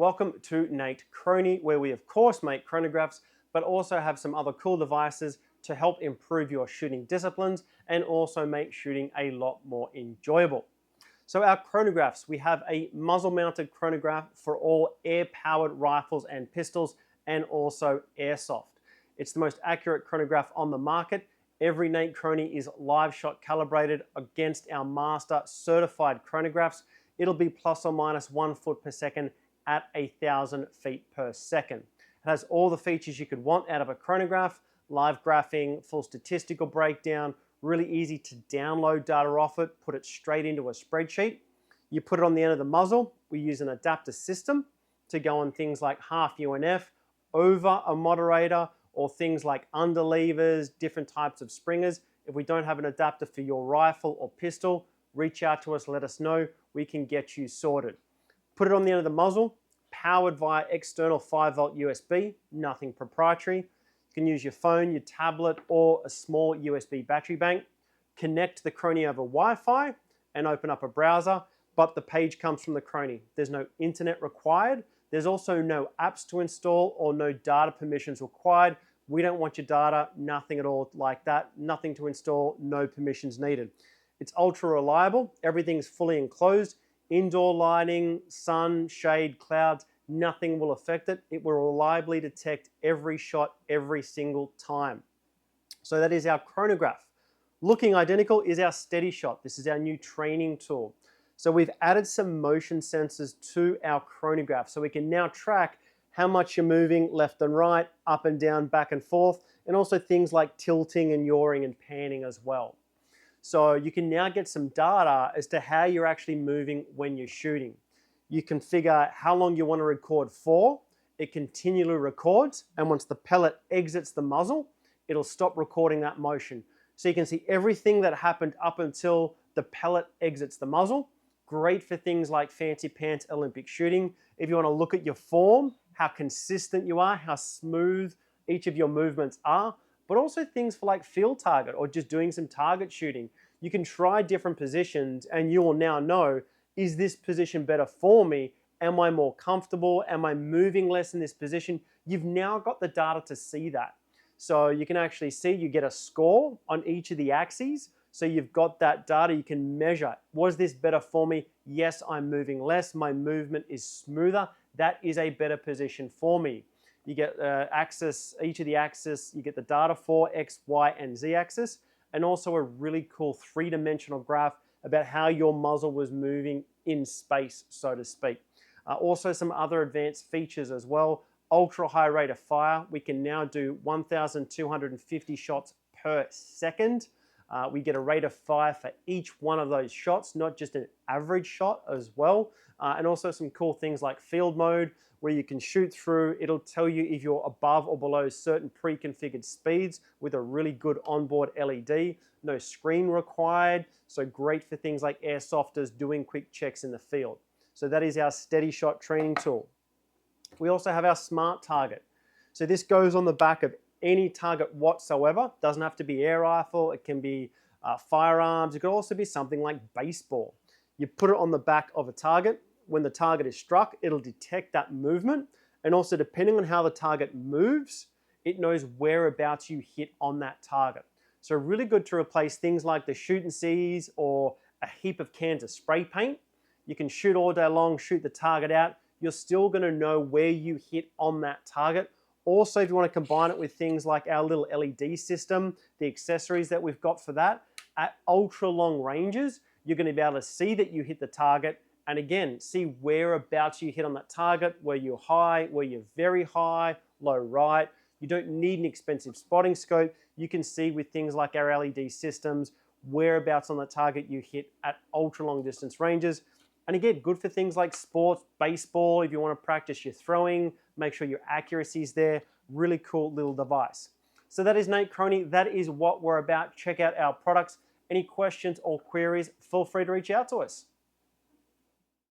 Welcome to NateChrony, where we of course make chronographs, but also have some other cool devices to help improve your shooting disciplines and also make shooting a lot more enjoyable. So our chronographs, we have a muzzle-mounted chronograph for all air-powered rifles and pistols and also airsoft. It's the most accurate chronograph on the market. Every NateChrony is live shot calibrated against our master certified chronographs. It'll be plus or minus 1 foot per second at 1,000 feet per second. It has all the features you could want out of a chronograph: live graphing, full statistical breakdown, really easy to download data off it, put it straight into a spreadsheet. You put it on the end of the muzzle. We use an adapter system to go on things like half UNF, over a moderator, or things like under levers, different types of springers. If we don't have an adapter for your rifle or pistol, reach out to us, let us know. We can get you sorted. Put it on the end of the muzzle, powered via external 5-volt USB, nothing proprietary. You can use your phone, your tablet, or a small USB battery bank. Connect the Chrony over Wi-Fi and open up a browser, but the page comes from the Chrony. There's no internet required. There's also no apps to install or no data permissions required. We don't want your data, nothing at all like that. Nothing to install, no permissions needed. It's ultra reliable. Everything's fully enclosed. Indoor lighting, sun, shade, clouds, nothing will affect it. It will reliably detect every shot every single time. So that is our chronograph. Looking identical is our steady shot. This is our new training tool. So we've added some motion sensors to our chronograph, so we can now track how much you're moving left and right, up and down, back and forth, and also things like tilting and yawing and panning as well. So you can now get some data as to how you're actually moving when you're shooting. You can figure how long you want to record for. It continually records, and once the pellet exits the muzzle, it'll stop recording that motion. So you can see everything that happened up until the pellet exits the muzzle. Great for things like fancy pants Olympic shooting. If you want to look at your form, how consistent you are, how smooth each of your movements are, but also things for like field target or just doing some target shooting. You can try different positions and you will now know, is this position better for me? Am I more comfortable? Am I moving less in this position? You've now got the data to see that. So you can actually see, you get a score on each of the axes. So you've got that data, you can measure. Was this better for me? Yes, I'm moving less. My movement is smoother. That is a better position for me. You get each of the axes, you get the data for X, Y, and Z axis, and also a really cool three-dimensional graph about how your muzzle was moving in space, so to speak. Also some other advanced features as well. Ultra high rate of fire. We can now do 1,250 shots per second. We get a rate of fire for each one of those shots, not just an average shot as well. And also some cool things like field mode, where you can shoot through. It'll tell you if you're above or below certain pre-configured speeds with a really good onboard LED. No screen required, so great for things like airsofters doing quick checks in the field. So that is our steady shot training tool. We also have our smart target. So this goes on the back of any target whatsoever. Doesn't have to be air rifle, it can be firearms, it could also be something like baseball. You put it on the back of a target. When the target is struck, it'll detect that movement, and also depending on how the target moves, it knows whereabouts you hit on that target. So really good to replace things like the shoot and sees or a heap of cans of spray paint. You can shoot all day long, shoot the target out. You're still going to know where you hit on that target. Also, if you want to combine it with things like our little LED system, the accessories that we've got for that, at ultra long ranges, you're going to be able to see that you hit the target, and again, see whereabouts you hit on that target, where you're high, where you're very high, low right. You don't need an expensive spotting scope. You can see with things like our LED systems, whereabouts on the target you hit at ultra long distance ranges. And again, good for things like sports, baseball, if you want to practice your throwing, make sure your accuracy is there. Really cool little device. So that is NateChrony. That is what we're about. Check out our products. Any questions or queries, feel free to reach out to us.